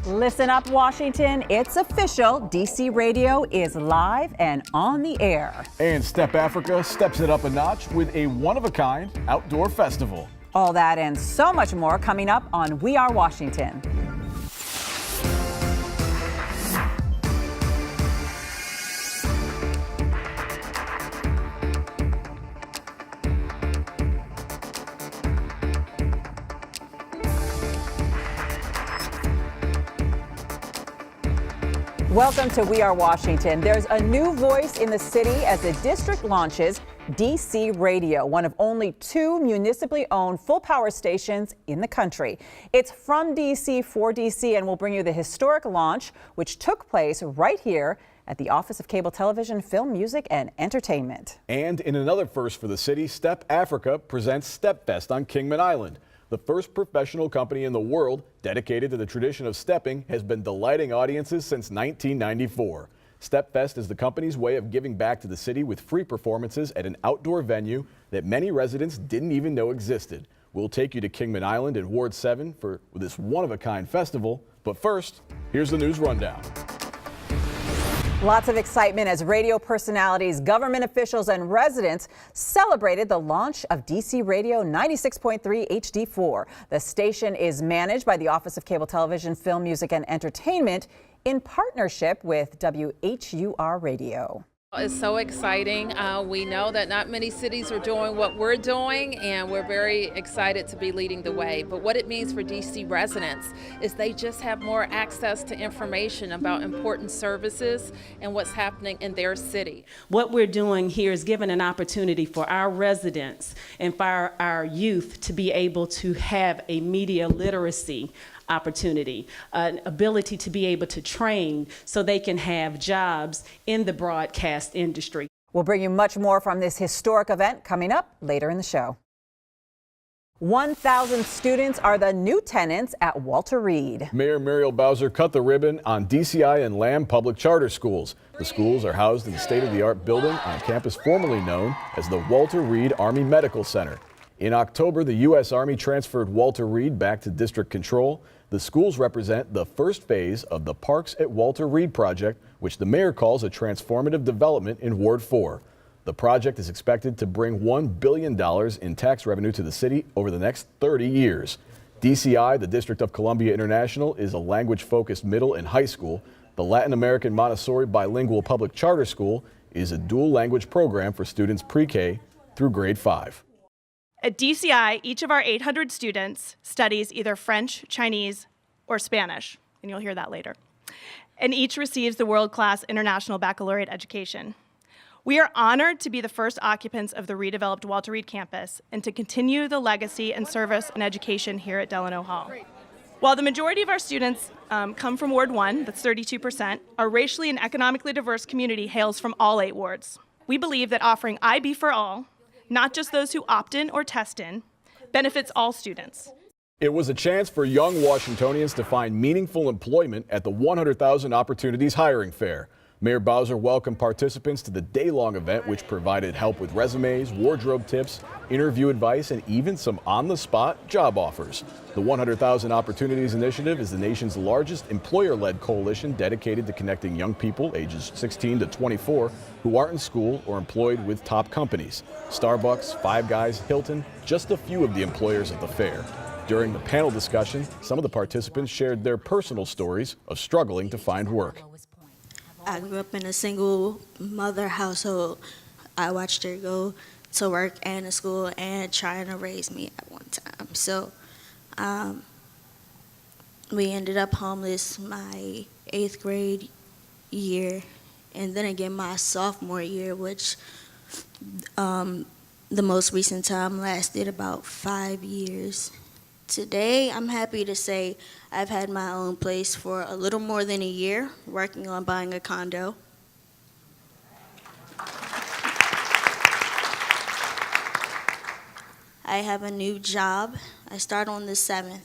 Listen up, Washington. It's official. DC Radio is live and on the air. And Step Afrika steps it up a notch with a one-of-a-kind outdoor festival. All that and so much more coming up on We Are Washington. Welcome to We Are Washington. There's a new voice in the city as the district launches DC Radio, one of only 2 municipally owned full power stations in the country. It's from DC for DC, and we'll bring you the historic launch, which took place right here at the Office of Cable Television, Film, Music, and Entertainment. And in another first for the city, Step Afrika presents Step Fest on Kingman Island. The first professional company in the world dedicated to the tradition of stepping has been delighting audiences since 1994. Step Fest is the company's way of giving back to the city with free performances at an outdoor venue that many residents didn't even know existed. We'll take you to Kingman Island in Ward 7 for this one-of-a-kind festival. But first, here's the news rundown. Lots of excitement as radio personalities, government officials, and residents celebrated the launch of DC Radio 96.3 HD4. The station is managed by the Office of Cable Television, Film, Music, and Entertainment in partnership with WHUR Radio. It's so exciting. We know that not many cities are doing what we're doing, and we're very excited to be leading the way. But what it means for DC residents is they just have more access to information about important services and what's happening in their city. What we're doing here is giving an opportunity for our residents and for our youth to be able to have a media literacy opportunity, an ability to be able to train so they can have jobs in the broadcast industry. We'll bring you much more from this historic event coming up later in the show. 1,000 students are the new tenants at Walter Reed. Mayor Muriel Bowser cut the ribbon on DCI and Lamb public charter schools. The schools are housed in the state-of-the-art building on a campus formerly known as the Walter Reed Army Medical Center. In October, the U.S. Army transferred Walter Reed back to district control. The schools represent the first phase of the Parks at Walter Reed project, which the mayor calls a transformative development in Ward 4. The project is expected to bring $1 billion in tax revenue to the city over the next 30 years. DCI, the District of Columbia International, is a language-focused middle and high school. The Latin American Montessori Bilingual Public Charter School is a dual language program for students pre-K through grade 5. At DCI, each of our 800 students studies either French, Chinese, or Spanish, and you'll hear that later. And each receives the world-class international baccalaureate education. We are honored to be the first occupants of the redeveloped Walter Reed campus and to continue the legacy and service and education here at Delano Hall. While the majority of our students come from Ward 1, that's 32%, our racially and economically diverse community hails from all 8 wards. We believe that offering IB for all, not just those who opt in or test in, benefits all students. It was a chance for young Washingtonians to find meaningful employment at the 100,000 Opportunities Hiring Fair. Mayor Bowser welcomed participants to the day-long event, which provided help with resumes, wardrobe tips, interview advice, and even some on-the-spot job offers. The 100,000 Opportunities Initiative is the nation's largest employer-led coalition dedicated to connecting young people ages 16 to 24 who aren't in school or employed with top companies. Starbucks, Five Guys, Hilton, just a few of the employers at the fair. During the panel discussion, some of the participants shared their personal stories of struggling to find work. I grew up in a single mother household. I watched her go to work and to school and trying to raise me at one time. So we ended up homeless my 8th grade year, and then again my sophomore year, which the most recent time lasted about 5 years. Today, I'm happy to say I've had my own place for a little more than a year, working on buying a condo. I have a new job. I start on the 7th.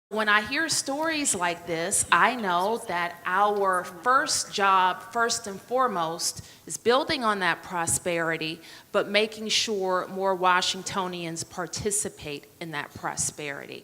When I hear stories like this, I know that our first job, first and foremost, is building on that prosperity, but making sure more Washingtonians participate in that prosperity.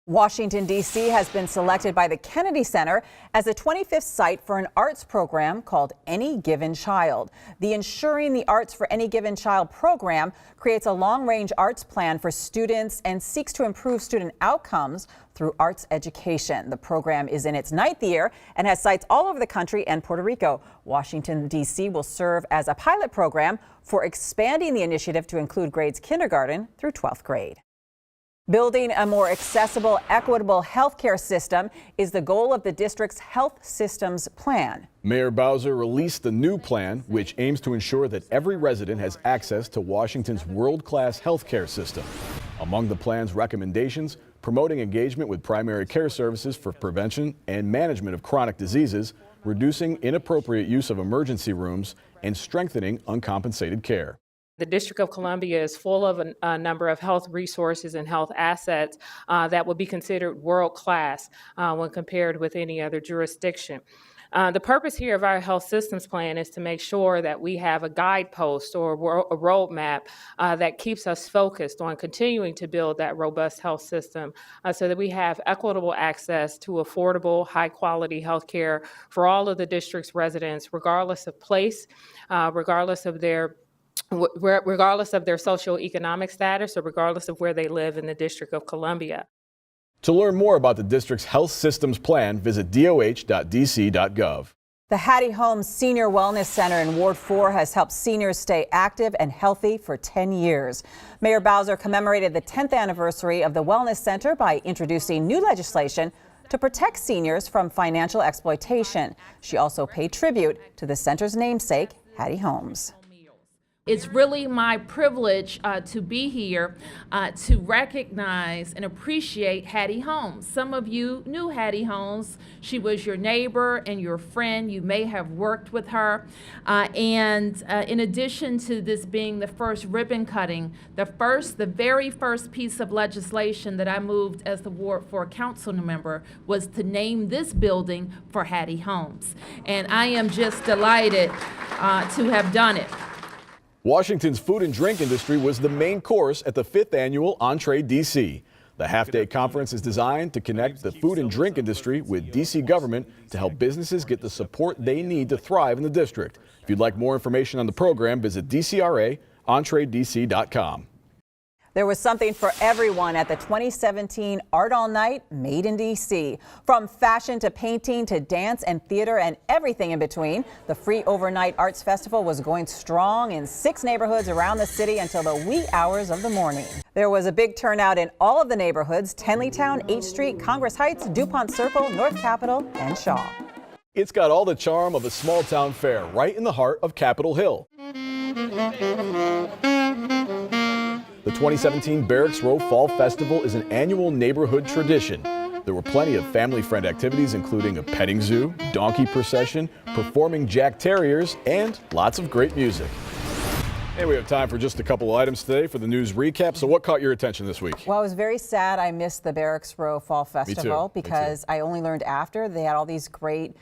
Washington, D.C. has been selected by the Kennedy Center as a 25th site for an arts program called Any Given Child. The Ensuring the Arts for Any Given Child program creates a long-range arts plan for students and seeks to improve student outcomes through arts education. The program is in its 9th year and has sites all over the country and Puerto Rico. Washington, D.C. will serve as a pilot program for expanding the initiative to include grades kindergarten through 12th grade. Building a more accessible, equitable healthcare system is the goal of the district's health systems plan. Mayor Bowser released the new plan, which aims to ensure that every resident has access to Washington's world-class healthcare system. Among the plan's recommendations, promoting engagement with primary care services for prevention and management of chronic diseases, reducing inappropriate use of emergency rooms, and strengthening uncompensated care. The District of Columbia is full of a number of health resources and health assets that would be considered world-class when compared with any other jurisdiction. The purpose here of our health systems plan is to make sure that we have a guidepost or a roadmap that keeps us focused on continuing to build that robust health system so that we have equitable access to affordable, high-quality health care for all of the district's residents, regardless of place, regardless of their socioeconomic status, or regardless of where they live in the District of Columbia. To learn more about the district's health systems plan, visit doh.dc.gov. The Hattie Holmes Senior Wellness Center in Ward 4 has helped seniors stay active and healthy for 10 years. Mayor Bowser commemorated the 10th anniversary of the Wellness Center by introducing new legislation to protect seniors from financial exploitation. She also paid tribute to the center's namesake, Hattie Holmes. It's really my privilege to be here to recognize and appreciate Hattie Holmes. Some of you knew Hattie Holmes. She was your neighbor and your friend. You may have worked with her. And in addition to this being the first ribbon cutting, the very first piece of legislation that I moved as the Ward 4 council member was to name this building for Hattie Holmes. And I am just delighted to have done it. Washington's food and drink industry was the main course at the 5th annual Entree DC. The half-day conference is designed to connect the food and drink industry with DC government to help businesses get the support they need to thrive in the district. If you'd like more information on the program, visit DCRA-EntreDC.com. There was something for everyone at the 2017 Art All Night Made in DC. From fashion to painting to dance and theater and everything in between, the free overnight arts festival was going strong in 6 neighborhoods around the city until the wee hours of the morning. There was a big turnout in all of the neighborhoods: Tenleytown, H Street, Congress Heights, DuPont Circle, North Capitol, and Shaw. It's got all the charm of a small town fair right in the heart of Capitol Hill. The 2017 Barracks Row Fall Festival is an annual neighborhood tradition. There were plenty of family-friend activities, including a petting zoo, donkey procession, performing Jack Terriers, and lots of great music. And we have time for just a couple items today for the news recap. So what caught your attention this week? Well, I was very sad I missed the Barracks Row Fall Festival because I only learned after. They had all these great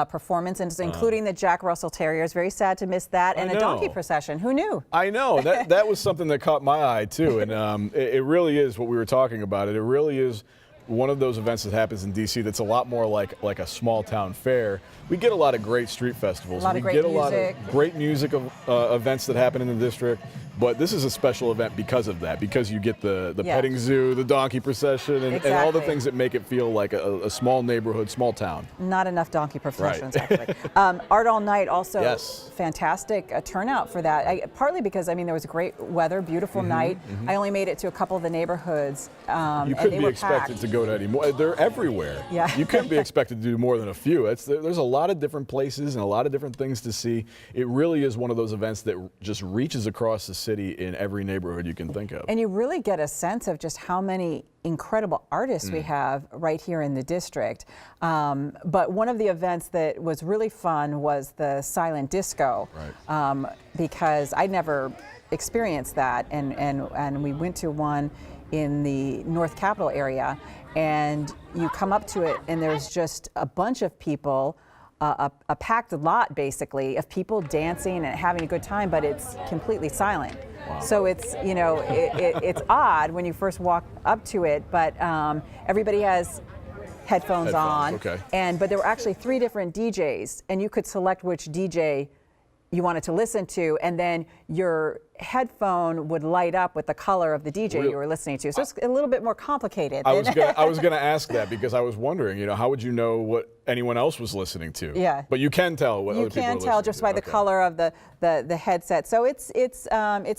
performances, including the Jack Russell Terriers. Very sad to miss that. And a donkey procession. Who knew? I know. That was something that caught my eye, too. And it really is what we were talking about. It really is one of those events that happens in D.C. that's a lot more like a small town fair. We get a lot of great street festivals. We get a lot of great music events that happen in the district. But this is a special event because of that, because you get the petting zoo, the donkey procession, and all the things that make it feel like a small neighborhood, small town. Not enough donkey processions, actually. Art All Night also fantastic turnout for that. Partly because, I mean, there was great weather, beautiful night. I only made it to a couple of the neighborhoods. You couldn't be expected to go to any more. They're everywhere. Yeah. You couldn't be expected to do more than a few. There's a lot of different places and a lot of different things to see. It really is one of those events that just reaches across the city in every neighborhood you can think of. And you really get a sense of just how many incredible artists we have right here in the district. But one of the events that was really fun was the silent disco, because I'd never experienced that, and we went to one in the North Capitol area, and you come up to it and there's just a bunch of people a packed lot, basically, of people dancing and having a good time, but it's completely silent. Wow. So it's, you know, it's odd when you first walk up to it, but everybody has headphones on. Okay. But there were actually 3 different DJs, and you could select which DJ you wanted to listen to, and then your headphone would light up with the color of the DJ you were listening to. So it's a little bit more complicated. I was gonna ask that, because I was wondering, you know, how would you know what anyone else was listening to? Yeah. But you can tell what other people are listening to. You can tell just by the color of the headset. So it's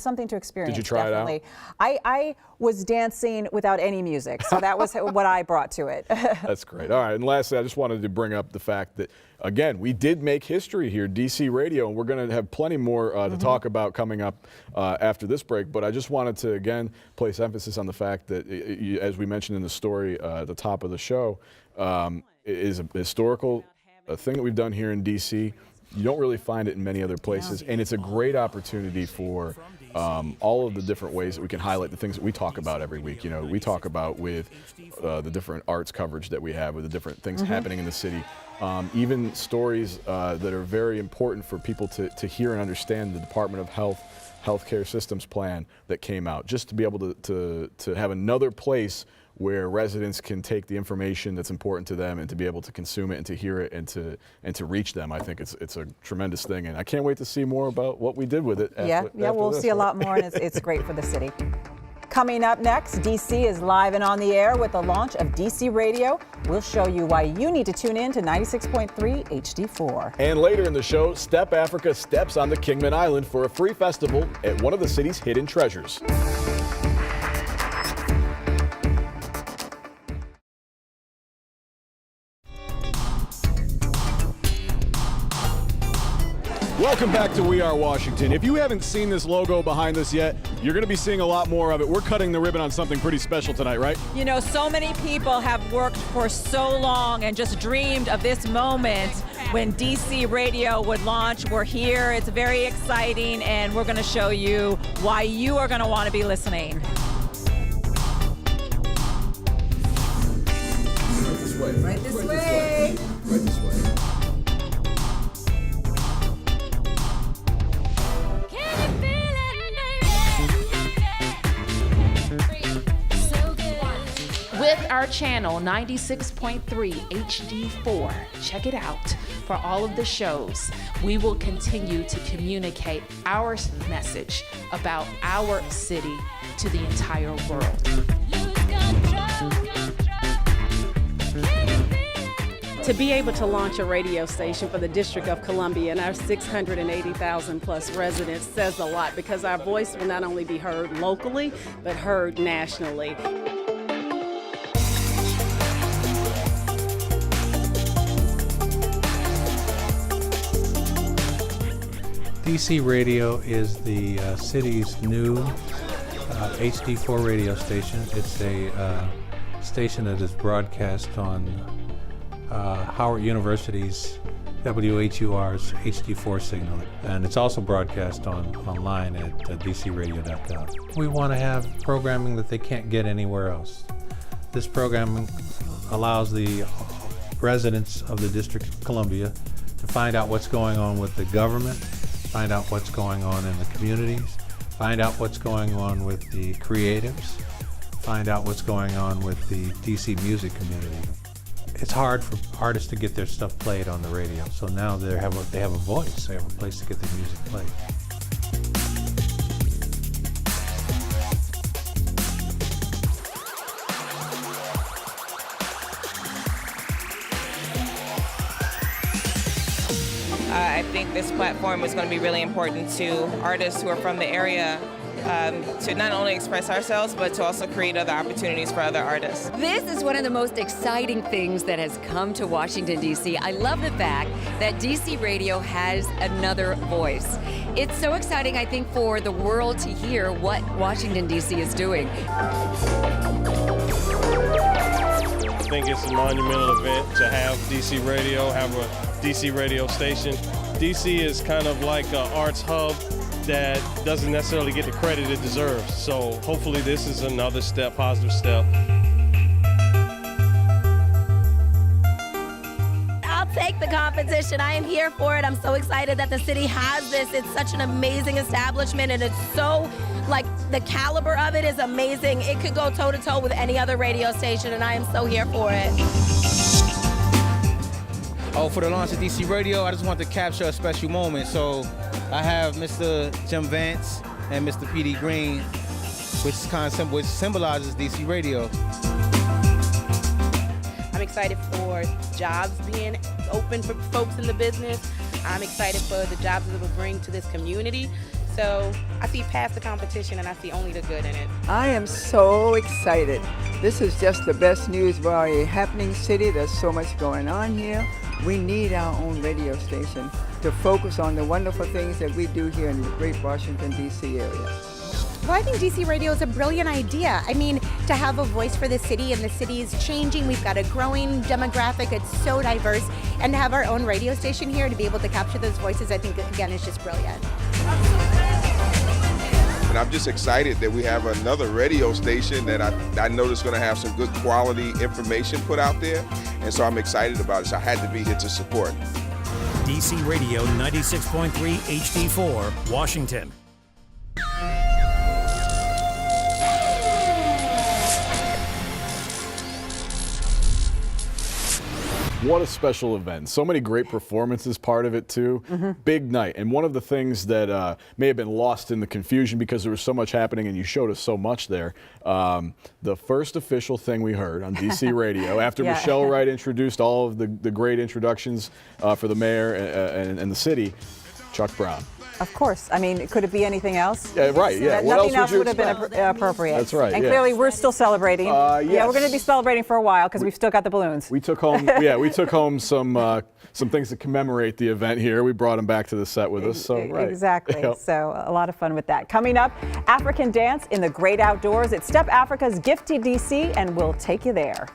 something to experience. Did you try definitely. it out? I was dancing without any music, so that was what I brought to it. That's great. All right, and lastly, I just wanted to bring up the fact that, again, we did make history here, DC Radio, and we're going to have plenty more to talk about coming up after this break. But I just wanted to, again, place emphasis on the fact that, as we mentioned in the story at the top of the show, it is a historical thing that we've done here in DC. You don't really find it in many other places, and it's a great opportunity for all of the different ways that we can highlight the things that we talk about every week. You know, we talk about with the different arts coverage that we have, with the different things happening in the city. Even stories that are very important for people to hear and understand. The Department of Healthcare Systems plan that came out, just to be able to have another place where residents can take the information that's important to them and to be able to consume it and to hear it and to reach them. I think it's a tremendous thing, and I can't wait to see more about what we did with it. After we'll see a lot more, and it's great for the city. Coming up next, DC is live and on the air with the launch of DC Radio. We'll show you why you need to tune in to 96.3 HD4. And later in the show, Step Afrika steps on the Kingman Island for a free festival at one of the city's hidden treasures. Welcome back to We Are Washington. If you haven't seen this logo behind us yet, you're going to be seeing a lot more of it. We're cutting the ribbon on something pretty special tonight, right? You know, so many people have worked for so long and just dreamed of this moment when DC Radio would launch. We're here. It's very exciting, and we're going to show you why you are going to want to be listening. Right this way. Right this way. Right this way. With our channel 96.3 HD4, check it out. For all of the shows, we will continue to communicate our message about our city to the entire world. To be able to launch a radio station for the District of Columbia and our 680,000 plus residents says a lot, because our voice will not only be heard locally, but heard nationally. DC Radio is the city's new HD4 radio station. It's a station that is broadcast on Howard University's WHUR's HD4 signal, and it's also broadcast online at dcradio.gov. We want to have programming that they can't get anywhere else. This programming allows the residents of the District of Columbia to find out what's going on with the government, find out what's going on in the communities, find out what's going on with the creatives, find out what's going on with the DC music community. It's hard for artists to get their stuff played on the radio, so now they have a voice, they have a place to get their music played. I think this platform is going to be really important to artists who are from the area to not only express ourselves, but to also create other opportunities for other artists. This is one of the most exciting things that has come to Washington, D.C. I love the fact that DC Radio has another voice. It's so exciting, I think, for the world to hear what Washington, D.C. is doing. I think it's a monumental event to have DC Radio, have a DC radio station. DC is kind of like an arts hub that doesn't necessarily get the credit it deserves. So hopefully this is another step, positive step. I'll take the competition. I am here for it. I'm so excited that the city has this. It's such an amazing establishment, and it's so, like, the caliber of it is amazing. It could go toe-to-toe with any other radio station, and I am so here for it. Oh, for the launch of DC Radio, I just want to capture a special moment. So I have Mr. Jim Vance and Mr. P.D. Green, which symbolizes DC Radio. I'm excited for jobs being open for folks in the business. I'm excited for the jobs that it will bring to this community. So I see past the competition and I see only the good in it. I am so excited. This is just the best news for a happening city. There's so much going on here. We need our own radio station to focus on the wonderful things that we do here in the great Washington, D.C. area. Well, I think DC Radio is a brilliant idea. I mean, to have a voice for the city, and the city is changing. We've got a growing demographic. It's so diverse. And to have our own radio station here to be able to capture those voices, I think, again, is just brilliant. And I'm just excited that we have another radio station that I know is going to have some good quality information put out there. And so I'm excited about it. So I had to be here to support. DC Radio 96.3 HD4, Washington. What a special event. So many great performances part of it too. Big night. And one of the things that may have been lost in the confusion because there was so much happening and you showed us so much there, the first official thing we heard on DC Radio after Michelle Wright introduced all of the great introductions for the mayor and the city, Chuck Brown. Of course. I mean, could it be anything else? Yeah, right. Yeah. What Nothing else would have expect? been appropriate. That's right. And yeah. clearly, we're still celebrating. Yes. Yeah, we're going to be celebrating for a while because we've still got the balloons. We took home. We took home some things to commemorate the event here. We brought them back to the set with us. So right. Exactly. Yep. So a lot of fun with that. Coming up, African dance in the great outdoors. It's Step Afrika's gift to DC, and we'll take you there.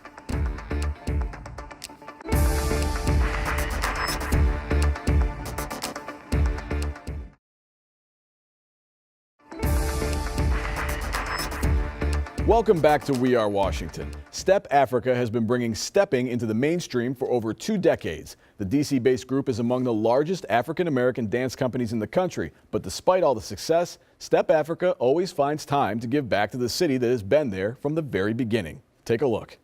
Welcome back to We Are Washington. Step Afrika has been bringing stepping into the mainstream for over 2 decades. The DC-based group is among the largest African-American dance companies in the country. But despite all the success, Step Afrika always finds time to give back to the city that has been there from the very beginning. Take a look.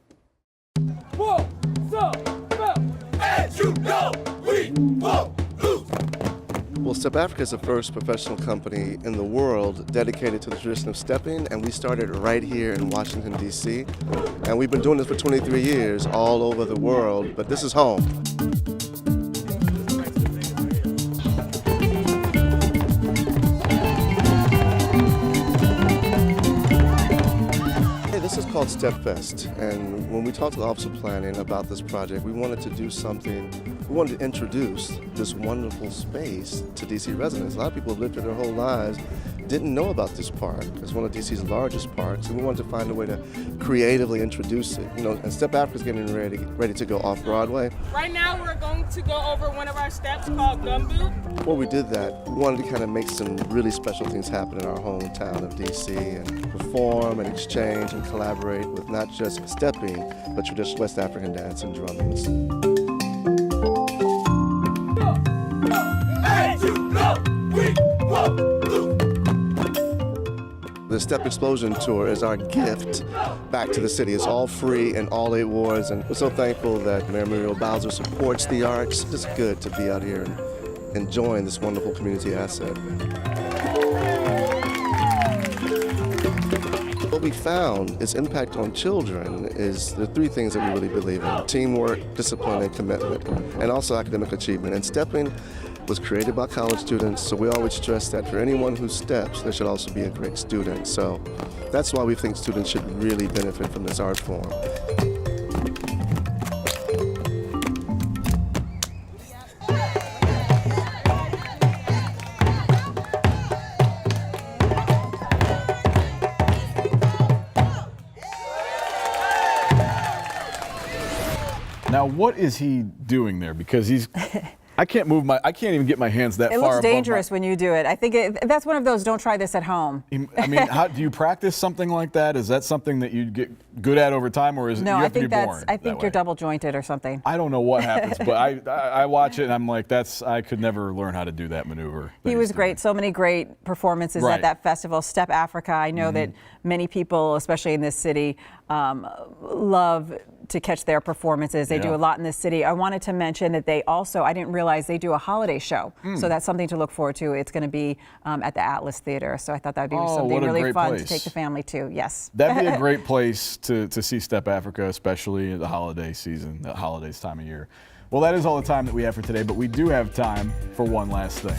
Well, Step Afrika is the first professional company in the world dedicated to the tradition of stepping, and we started right here in Washington, D.C. And we've been doing this for 23 years all over the world, but this is home. This is called Step Fest, and when we talked to the Office of Planning about this project, we wanted to do something, we wanted to introduce this wonderful space to DC residents. A lot of people have lived here their whole lives, didn't know about this park. It's one of DC's largest parks, and we wanted to find a way to creatively introduce it. You know, and Step Afrika is getting ready to go off Broadway. Right now we're going to go over one of our steps called Gumboot. Before we did that, we wanted to kind of make some really special things happen in our hometown of DC and perform and exchange and collaborate with not just stepping, but traditional West African dance and drumming. The Step Explosion Tour is our gift back to the city. It's all free in all 8 wards, and we're so thankful that Mayor Muriel Bowser supports the arts. It's good to be out here and enjoying this wonderful community asset. What we found its impact on children is the 3 things that we really believe in: teamwork, discipline, and commitment, and also academic achievement. And stepping was created by college students, so we always stress that for anyone who steps, there should also be a great student. So that's why we think students should really benefit from this art form. Now, what is he doing there? Because he's I can't even get my hands that far. It looks above dangerous when you do it. I think that's one of those, don't try this at home. I mean, how do you practice something like that? Is that something that you get good at over time, or is it you have to be born? I think you're double jointed or something. I don't know what happens, but I watch it and I'm like, I could never learn how to do that maneuver. He was great. So many great performances at that festival. Step Afrika. I know that many people, especially in this city, love to catch their performances. They do a lot in this city. I wanted to mention that they also, I didn't realize they do a holiday show. So that's something to look forward to. It's going to be at the Atlas Theater. So I thought that would be something really fun to take the family to. Yes. That'd be a great place to see Step Afrika, especially in the holiday season, the holidays time of year. Well, that is all the time that we have for today, but we do have time for one last thing.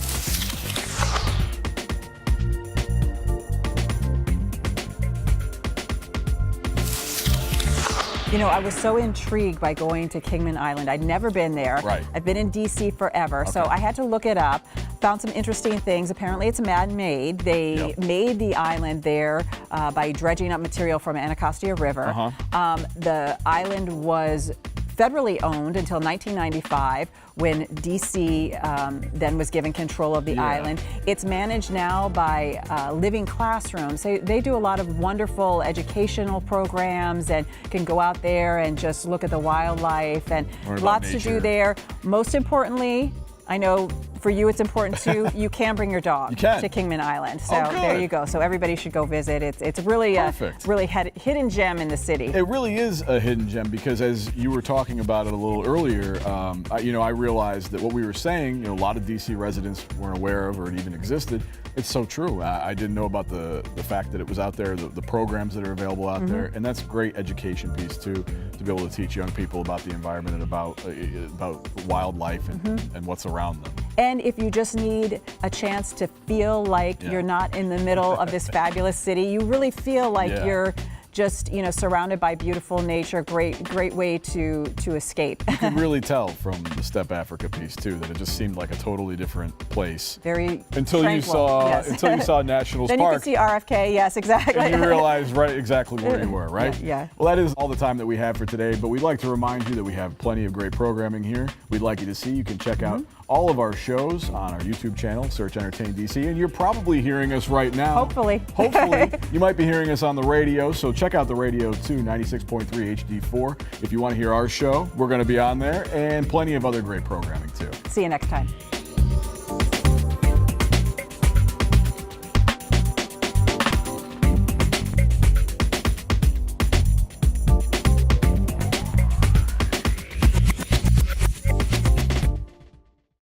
You know, I was so intrigued by going to Kingman Island. I'd never been there. Right. I've been in D.C. forever, so I had to look it up. Found some interesting things. Apparently, it's man-made. They made the island there by dredging up material from Anacostia River. The island was federally owned until 1995 when D.C. Then was given control of the island. It's managed now by Living Classrooms. They do a lot of wonderful educational programs and can go out there and just look at the wildlife and lots to do there. Most importantly, I know for you it's important too, you can bring your dog to Kingman Island. So there you go. So everybody should go visit. It's really a hidden gem in the city. It really is a hidden gem because as you were talking about it a little earlier, I realized that what we were saying, a lot of DC residents weren't aware of or it even existed. It's so true. I didn't know about the fact that it was out there, the programs that are available out there, and that's a great education piece too, to be able to teach young people about the environment and about wildlife and what's around them. And if you just need a chance to feel like you're not in the middle of this fabulous city, you really feel like you're just surrounded by beautiful nature. Great way to escape. You can really tell from the Step Afrika piece too that it just seemed like a totally different place. Very until tranquil. you saw Nationals then Park. Then you could see RFK. Yes, exactly. And you realize exactly where you were, right? Yeah. Well, that is all the time that we have for today, but we'd like to remind you that we have plenty of great programming here. We'd like you to see. You can check out all of our shows on our YouTube channel, search Entertain DC, and you're probably hearing us right now. Hopefully. You might be hearing us on the radio, so check out the radio too, 96.3 HD4. If you want to hear our show, we're going to be on there, and plenty of other great programming too. See you next time.